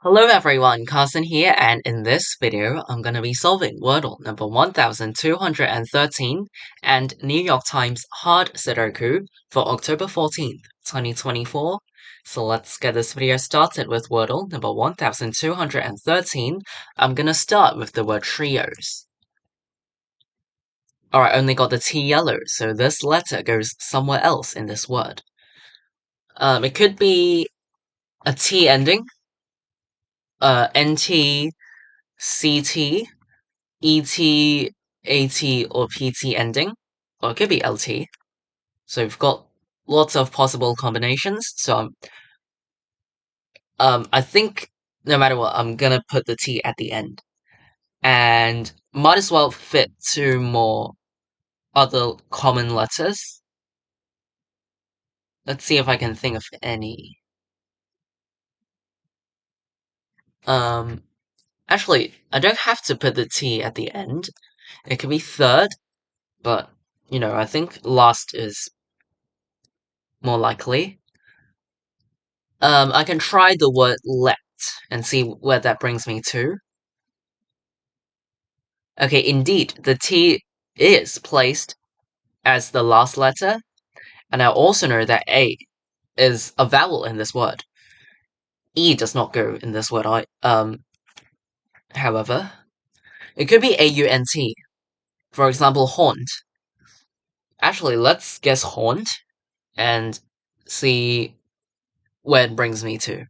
Hello everyone, Carson here, and in this video, I'm gonna be solving Wordle number 1213 and New York Times Hard Sudoku for October 14th, 2024. So let's get this video started with Wordle number 1213. I'm gonna start with the word trios. Alright, only got the T yellow, so this letter goes somewhere else in this word. It could be a T ending, NT, CT, ET, AT, or PT ending, or it could be LT. So we've got lots of possible combinations. So I think no matter what, I'm gonna put the T at the end, and might as well fit two more other common letters. Let's see if I can think of any. Um, Actually, I don't have to put the T at the end. It could be third, but I think last is more likely. I can try the word let and see where that brings me to. Okay, indeed, the T is placed as the last letter, and I also know that A is a vowel in this word. E does not go in this word, however. It could be A-U-N-T. For example, haunt. Actually, let's guess haunt and see where it brings me to.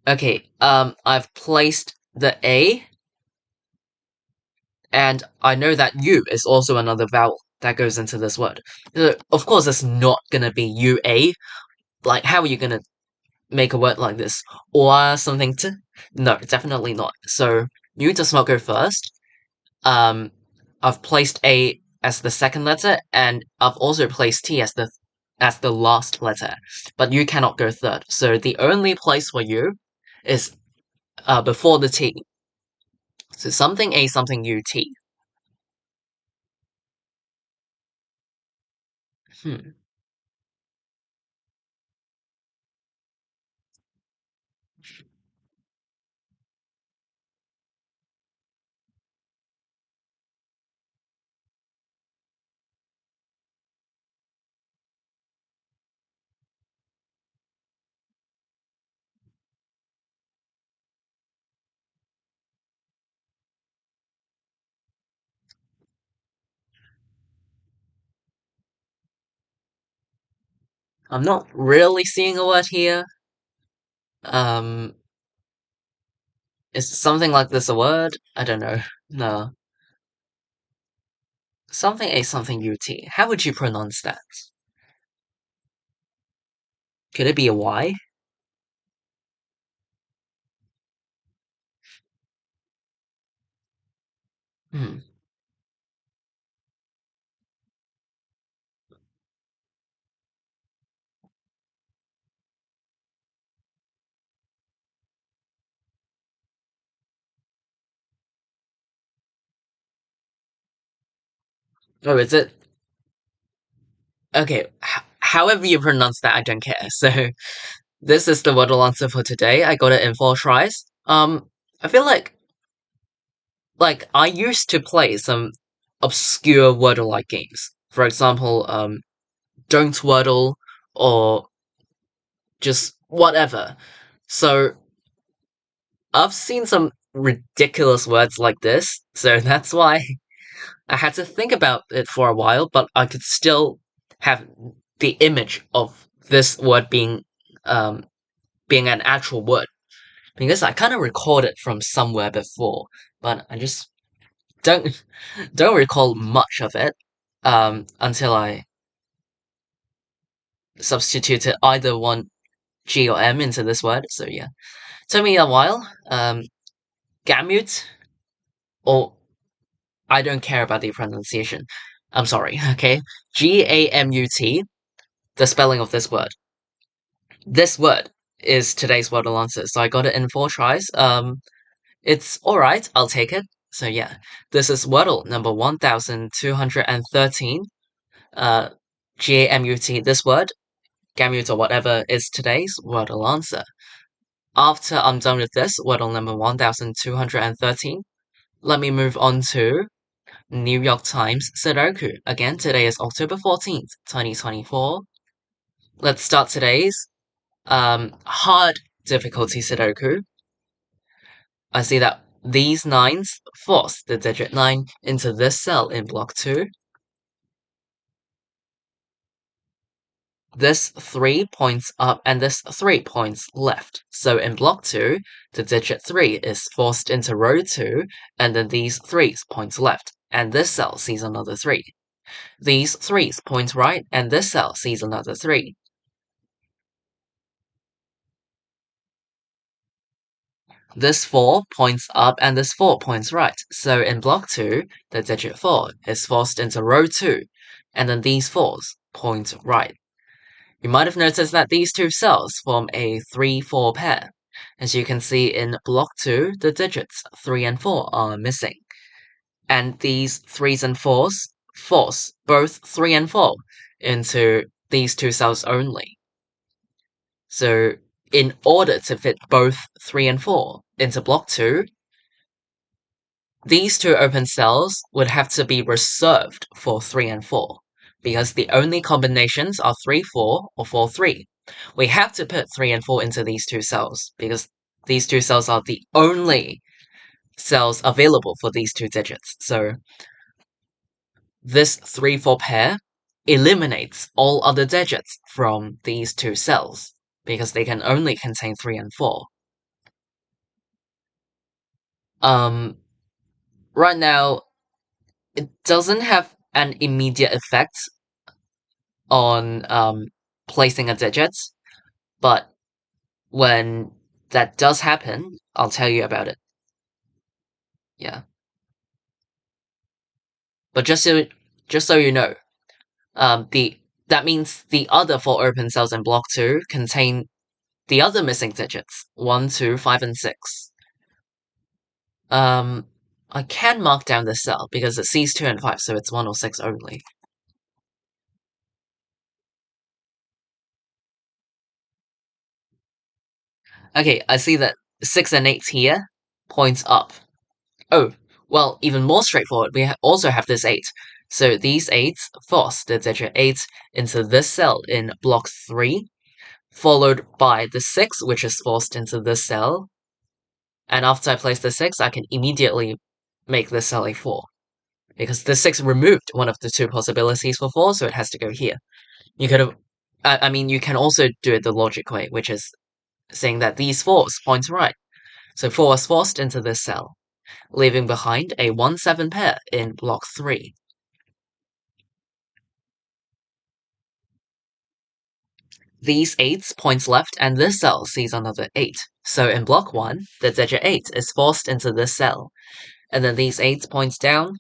Okay, I've placed the A, and I know that U is also another vowel that goes into this word. So, of course, it's not gonna be UA. Like, how are you gonna make a word like this? Or something to? No, definitely not. So, U does not go first. Um, I've placed A as the second letter, and I've also placed T as the last letter. But U cannot go third. So the only place for U is before the T. So something A, something U, T. Hmm. I'm not really seeing a word here. Um, is something like this a word? I don't know. No. Something A, something UT. How would you pronounce that? Could it be a Y? Hmm. Oh, is it? Okay, however you pronounce that, I don't care. So, this is the Wordle answer for today. I got it in 4 tries. I feel like I used to play some obscure Wordle-like games. For example, Don't Wordle, or just whatever. So, I've seen some ridiculous words like this, so that's why I had to think about it for a while, but I could still have the image of this word being an actual word, because I kind of recorded from somewhere before, but I just don't don't recall much of it until I substituted either one G or M into this word. So yeah, took me a while. Gamut, or I don't care about the pronunciation. I'm sorry. Okay, GAMUT. The spelling of this word. This word is today's Wordle answer. So I got it in 4 tries. It's alright, I'll take it. So yeah, this is Wordle number 1213. GAMUT, this word, gamut or whatever, is today's Wordle answer. After I'm done with this, Wordle number 1213, let me move on to New York Times Sudoku. Again, today is October 14th, 2024. Let's start today's hard difficulty Sudoku. I see that these nines force the digit 9 into this cell in block 2. This 3 points up and this 3 points left. So in block 2, the digit 3 is forced into row 2, and then these 3's points left, and this cell sees another 3. These 3's point right, and this cell sees another 3. This 4 points up and this 4 points right. So in block 2, the digit 4 is forced into row 2, and then these 4's point right. You might have noticed that these two cells form a 3-4 pair. As you can see in block 2, the digits 3 and 4 are missing. And these 3's and 4's force both 3 and 4 into these two cells only. So in order to fit both 3 and 4 into block 2, these two open cells would have to be reserved for 3 and 4, because the only combinations are 3-4 or 4-3. We have to put 3 and 4 into these two cells, because these two cells are the only cells available for these two digits. So this 3-4 pair eliminates all other digits from these two cells, because they can only contain 3 and 4. Right now, it doesn't have an immediate effect on placing a digit, but when that does happen, I'll tell you about it. Yeah. But just so you know, that means the other 4 open cells in block 2 contain the other missing digits, 1, 2, 5, and 6. I can mark down this cell because it sees 2 and 5, so it's 1 or 6 only. Okay, I see that 6 and 8 here points up. Oh, well, even more straightforward, we also have this 8. So these 8's force the digit 8 into this cell in block 3, followed by the 6, which is forced into this cell. And after I place the 6, I can immediately make this cell a 4. Because the 6 removed one of the two possibilities for 4, so it has to go here. You could have... I mean, you can also do it the logic way, which is saying that these 4's point right. So 4 is forced into this cell, leaving behind a 1-7 pair in block 3. These 8's points left, and this cell sees another 8. So in block 1, the digit 8 is forced into this cell, and then these 8's points down.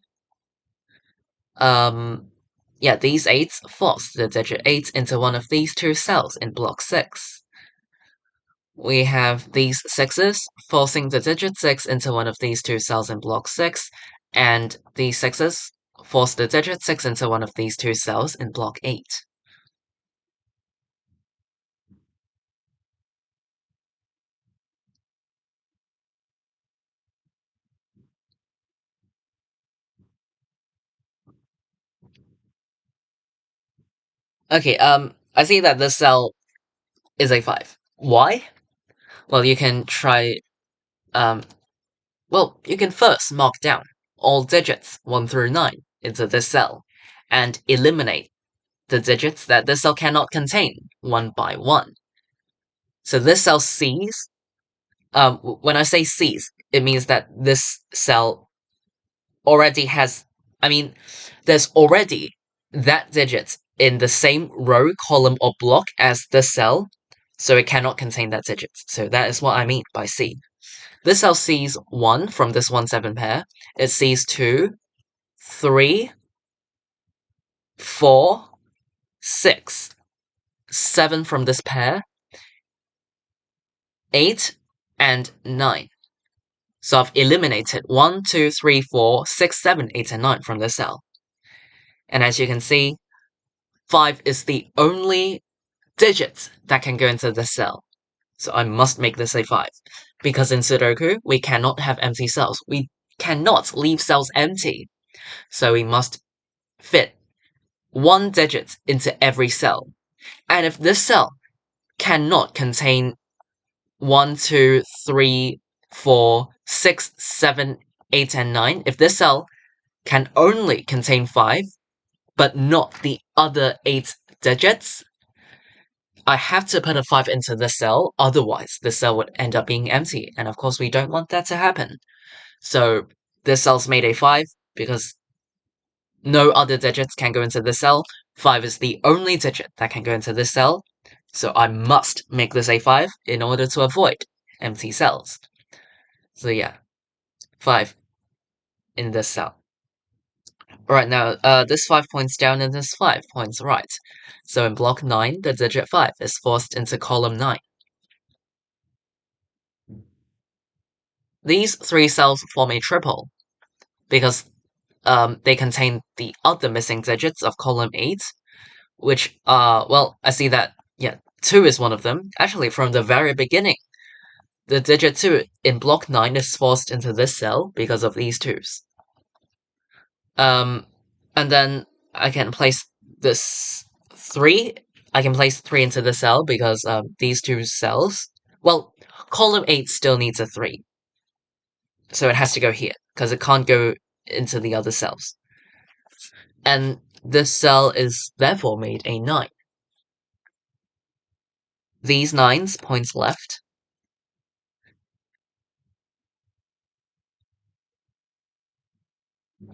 These 8's force the digit 8 into one of these two cells in block 6. We have these 6's forcing the digit 6 into one of these two cells in block 6, and these 6's force the digit 6 into one of these two cells in block 8. Okay, I see that this cell is a 5. Why? Well, you can try, you can first mark down all digits 1 through 9 into this cell, and eliminate the digits that this cell cannot contain one by one. So this cell sees, when I say sees, it means that this cell already has, there's already that digit in the same row, column, or block as the cell, so it cannot contain that digit. So that is what I mean by C. This cell sees 1 from this 1-7 pair. It sees 2, 3, 4, 6, 7 from this pair, 8, and 9. So I've eliminated 1, 2, 3, 4, 6, 7, 8, and 9 from this cell. And as you can see, 5 is the only digit that can go into this cell. So I must make this a 5. Because in Sudoku, we cannot have empty cells. We cannot leave cells empty. So we must fit one digit into every cell. And if this cell cannot contain 1, 2, 3, 4, 6, 7, 8, and 9, if this cell can only contain 5, but not the other 8 digits, I have to put a 5 into this cell, otherwise the cell would end up being empty, and of course we don't want that to happen. So this cell's made a 5, because no other digits can go into this cell. 5 is the only digit that can go into this cell, so I must make this a 5 in order to avoid empty cells. So yeah, 5 in this cell. Alright, now this 5 points down and this 5 points right. So in block 9, the digit 5 is forced into column 9. These 3 cells form a triple, because they contain the other missing digits of column 8, which well, I see that, yeah, 2 is one of them. Actually, from the very beginning, the digit 2 in block 9 is forced into this cell because of these 2's. And then I can place this 3. I can place 3 into the cell because these 2 cells, well, column 8 still needs a 3. So it has to go here, because it can't go into the other cells. And this cell is therefore made a 9. These 9s points left.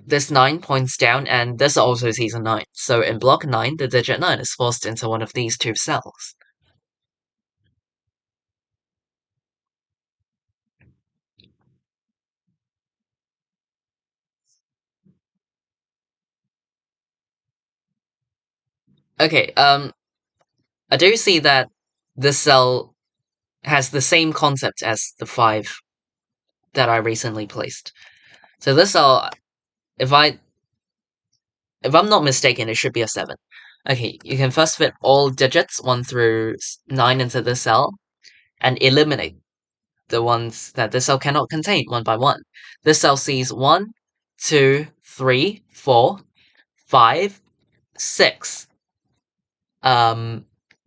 This 9 points down, and this also sees a 9. So in block 9, the digit 9 is forced into one of these 2 cells. Okay, I do see that this cell has the same concept as the 5 that I recently placed. So this cell, if I'm not mistaken, it should be a 7. Okay, you can first fit all digits 1 through 9 into this cell, and eliminate the ones that this cell cannot contain one by one. This cell sees 1, 2, 3, 4, 5, 6,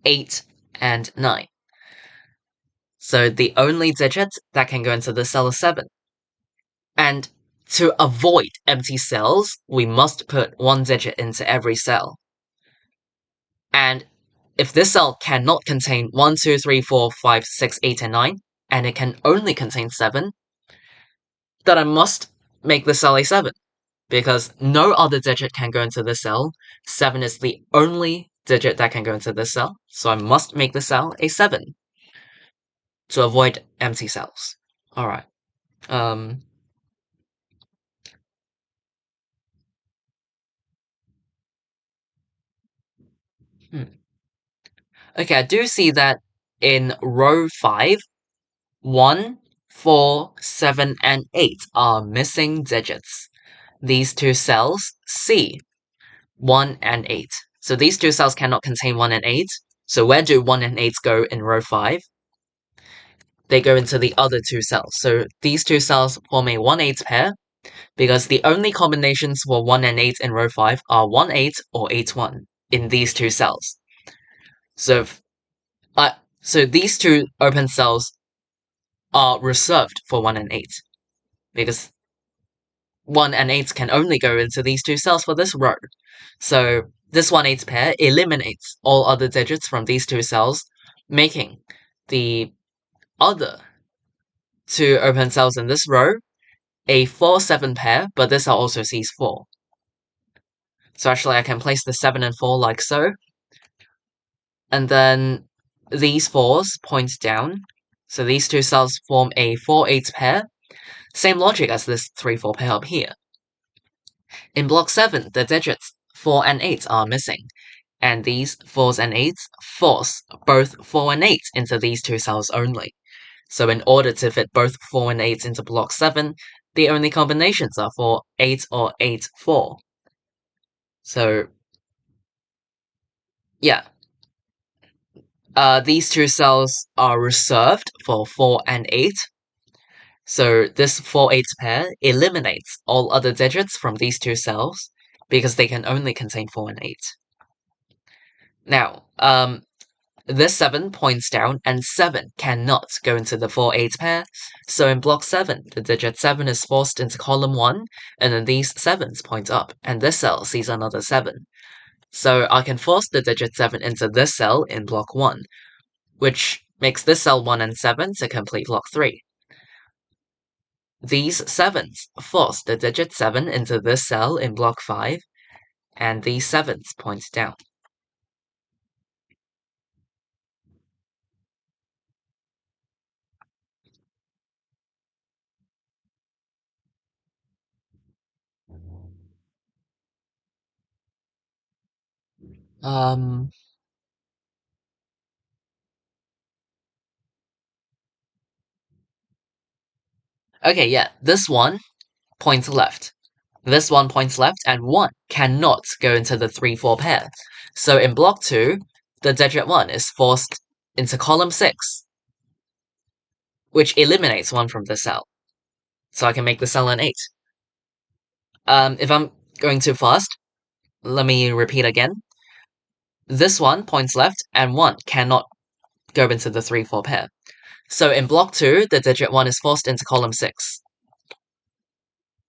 8, and 9. So the only digit that can go into this cell is 7. And to avoid empty cells, we must put one digit into every cell. And if this cell cannot contain 1, 2, 3, 4, 5, 6, 8, and 9, and it can only contain 7, then I must make the cell a 7. Because no other digit can go into this cell. 7 is the only digit that can go into this cell, so I must make the cell a 7 to avoid empty cells. Alright. Okay, I do see that in row 5, 1, 4, 7, and 8 are missing digits. These 2 cells, C, 1 and 8. So these 2 cells cannot contain 1 and 8. So where do 1 and 8 go in row 5? They go into the other 2 cells. So these 2 cells form a 1-8 pair, because the only combinations for 1 and 8 in row 5 are 1-8 or 8-1 in these 2 cells. So so these 2 open cells are reserved for 1 and 8, because 1 and 8 can only go into these 2 cells for this row. So this 1-8 pair eliminates all other digits from these 2 cells, making the other 2 open cells in this row a 4-7 pair, but this also sees 4. So actually I can place the 7 and 4 like so. And then these 4s point down. So these 2 cells form a 4-8 pair. Same logic as this 3-4 pair up here. In block 7, the digits 4 and 8 are missing. And these 4s and 8s force both 4 and 8 into these 2 cells only. So in order to fit both 4 and 8 into block 7, the only combinations are for 8 or 8, 4. So, yeah. These two cells are reserved for 4 and 8. So this 4-8 pair eliminates all other digits from these two cells because they can only contain 4 and 8. Now, this 7 points down, and 7 cannot go into the 4-8 pair, so in block 7, the digit 7 is forced into column 1, and then these 7s point up, and this cell sees another 7. So I can force the digit 7 into this cell in block 1, which makes this cell 1 and 7 to complete block 3. These 7s force the digit 7 into this cell in block 5, and these 7s point down. Um, okay, yeah, this one points left. This one points left, and 1 cannot go into the 3-4 pair. So in block 2, the digit 1 is forced into column 6, which eliminates 1 from the cell. So I can make the cell an 8. If I'm going too fast, let me repeat again. This one points left, and 1 cannot go into the 3-4 pair. So in block 2, the digit 1 is forced into column 6.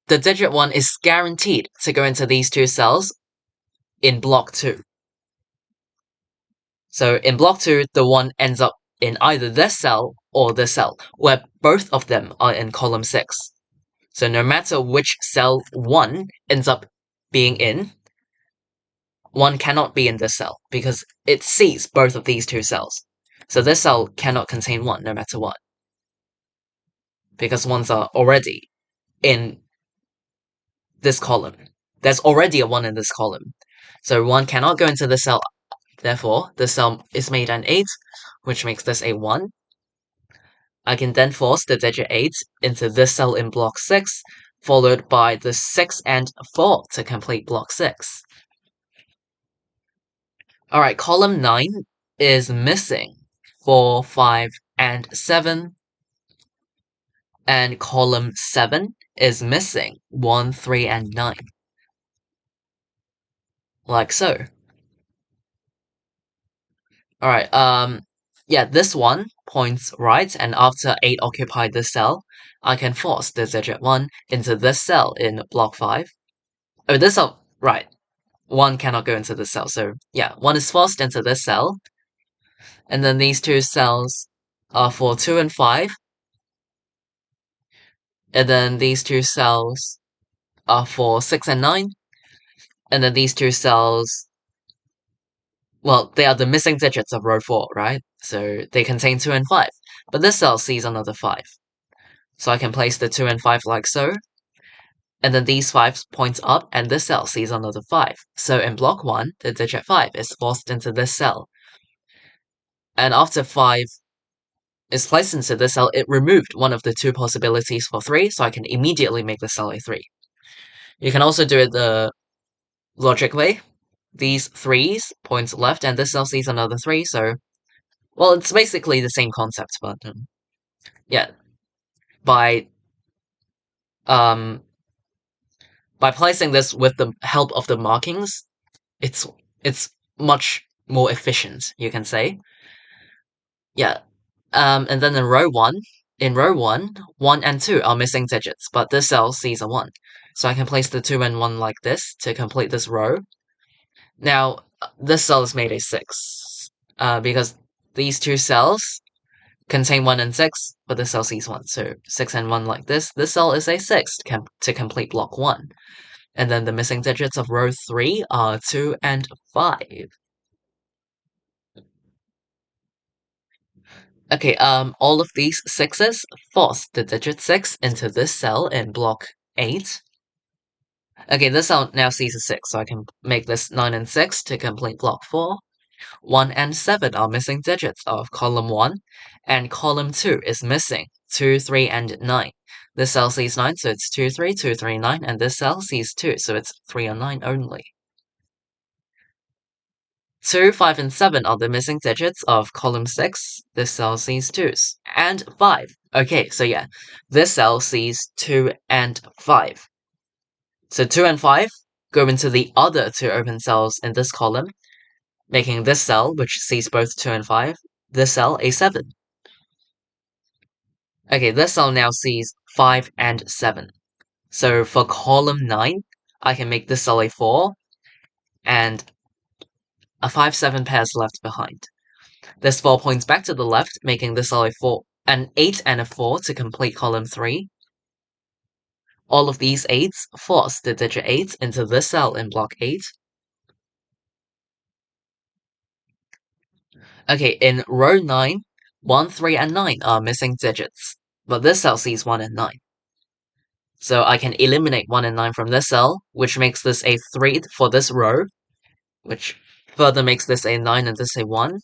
The digit 1 is guaranteed to go into these two cells in block 2. So in block 2, the 1 ends up in either this cell or this cell, where both of them are in column 6. So no matter which cell 1 ends up being in, 1 cannot be in this cell, because it sees both of these two cells. So this cell cannot contain 1 no matter what, because 1s are already in this column. There's already a 1 in this column. So 1 cannot go into this cell. Therefore, this cell is made an 8, which makes this a 1. I can then force the digit 8 into this cell in block 6, followed by the 6 and 4 to complete block 6. Alright, column 9 is missing 4, 5, and 7. And column 7 is missing 1, 3, and 9. Like so. Alright, yeah, this one points right, and after 8 occupied this cell, I can force the digit 1 into this cell in block 5. Oh, this cell, right. 1 cannot go into this cell, so yeah, 1 is forced into this cell. And then these two cells are for 2 and 5. And then these two cells are for 6 and 9. And then these two cells, well, they are the missing digits of row 4, right? So they contain 2 and 5. But this cell sees another 5. So I can place the 2 and 5 like so. And then these 5 points up, and this cell sees another 5. So in block 1, the digit 5 is forced into this cell. And after 5 is placed into this cell, it removed one of the two possibilities for 3, so I can immediately make the cell a 3. You can also do it the logic way. These 3s points left, and this cell sees another 3, so... Well, it's basically the same concept, but... yeah. By placing this with the help of the markings, it's much more efficient, you can say. Yeah. And then in row 1, 1 and 2 are missing digits, but this cell sees a 1. So I can place the 2 and 1 like this to complete this row. Now, this cell is made a 6, because these two cells contain 1 and 6, but this cell sees 1. So 6 and 1 like this. This cell is a 6 to complete block 1. And then the missing digits of row 3 are 2 and 5. Okay, all of these 6s force the digit 6 into this cell in block 8. Okay, this cell now sees a 6, so I can make this 9 and 6 to complete block 4. 1 and 7 are missing digits of column 1, and column 2 is missing 2, 3, and 9. This cell sees 9, so it's 2, 3, 2, 3, 9, and this cell sees 2, so it's 3 and 9 only. 2, 5, and 7 are the missing digits of column 6. This cell sees 2s. And 5. Okay, so yeah, this cell sees 2 and 5. So 2 and 5 go into the other two open cells in this column, making this cell, which sees both 2 and 5, this cell a 7. Okay, this cell now sees 5 and 7. So for column 9, I can make this cell a 4, and a 5, 7 pairs left behind. This 4 points back to the left, making this cell a 4, an 8 and a 4 to complete column 3. All of these 8s force the digit 8 into this cell in block 8. Okay, in row 9, 1, 3, and 9 are missing digits, but this cell sees 1 and 9. So I can eliminate 1 and 9 from this cell, which makes this a 3 for this row, which further makes this a 9 and this a 1.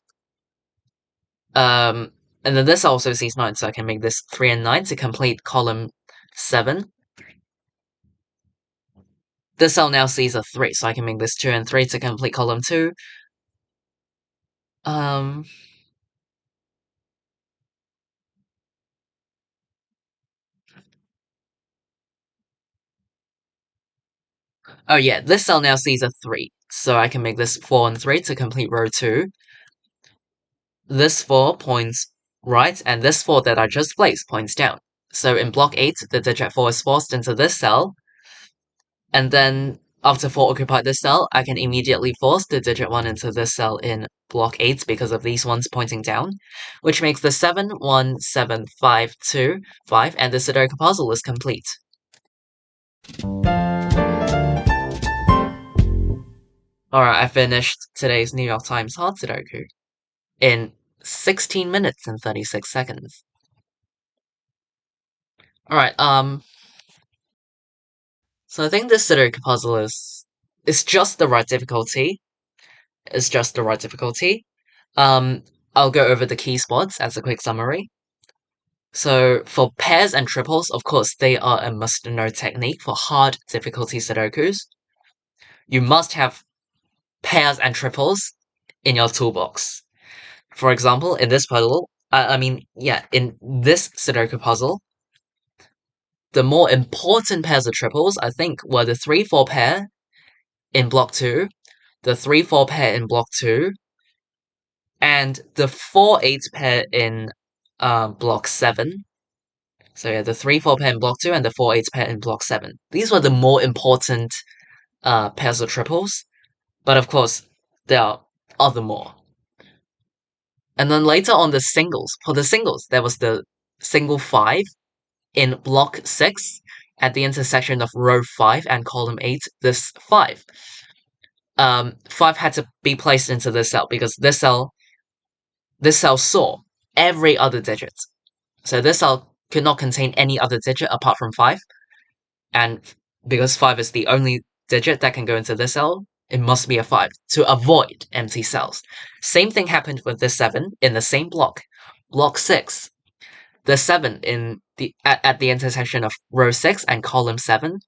And then this also sees 9, so I can make this 3 and 9 to complete column 7. This cell now sees a 3, so I can make this 2 and 3 to complete column 2. Oh yeah, this cell now sees a 3, so I can make this 4 and 3 to complete row 2. This 4 points right, and this 4 that I just placed points down. So in block 8, the digit 4 is forced into this cell, and then after 4 occupied this cell, I can immediately force the digit 1 into this cell in block 8 because of these ones pointing down, which makes the 7, 1, 7, 5, 2, 5, and the Sudoku puzzle is complete. Alright, I finished today's New York Times hard Sudoku in 16 minutes and 36 seconds. Alright, so I think this Sudoku puzzle is just the right difficulty. It's just the right difficulty. I'll go over the key spots as a quick summary. So for pairs and triples, of course, they are a must-know technique for hard difficulty Sudokus. You must have pairs and triples in your toolbox. For example, in this puzzle, in this Sudoku puzzle, the more important pairs of triples, I think, were the 3-4 pair in block 2, the 3-4 pair in block 2, and the 4-8 pair in block 7. So yeah, the 3-4 pair in block 2 and the 4-8 pair in block 7. These were the more important pairs of triples, but of course, there are other more. And then later on the singles, for the singles, there was the single 5 in block 6 at the intersection of row 5 and column 8, this 5. 5 had to be placed into this cell because this cell saw every other digit. So this cell could not contain any other digit apart from 5, and because 5 is the only digit that can go into this cell, it must be a 5 to avoid empty cells. Same thing happened with this 7 in the same block. Block 6. The 7 at the intersection of row 6 and column 7,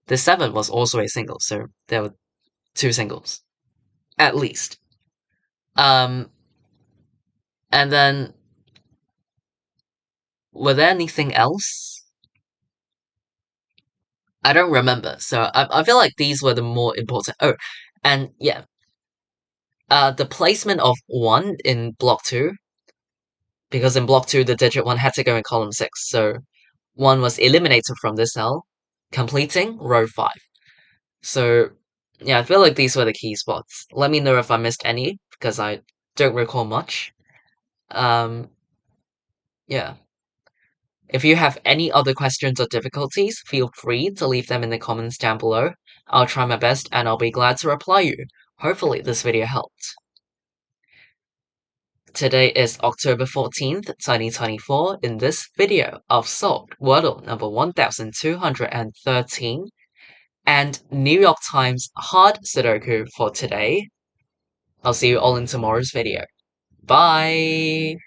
the 7 was also a single, so there were 2 singles. At least. And then, were there anything else? I don't remember, so I feel like these were the more important. Oh, and yeah. The placement of 1 in block 2, because in block 2 the digit 1 had to go in column 6, so 1 was eliminated from this cell, completing row 5. So, yeah, I feel like these were the key spots. Let me know if I missed any, because I don't recall much. Yeah. If you have any other questions or difficulties, feel free to leave them in the comments down below. I'll try my best and I'll be glad to reply you. Hopefully this video helped. Today is October 14th, 2024. In this video, I've solved Wordle number 1213 and New York Times hard Sudoku for today. I'll see you all in tomorrow's video. Bye!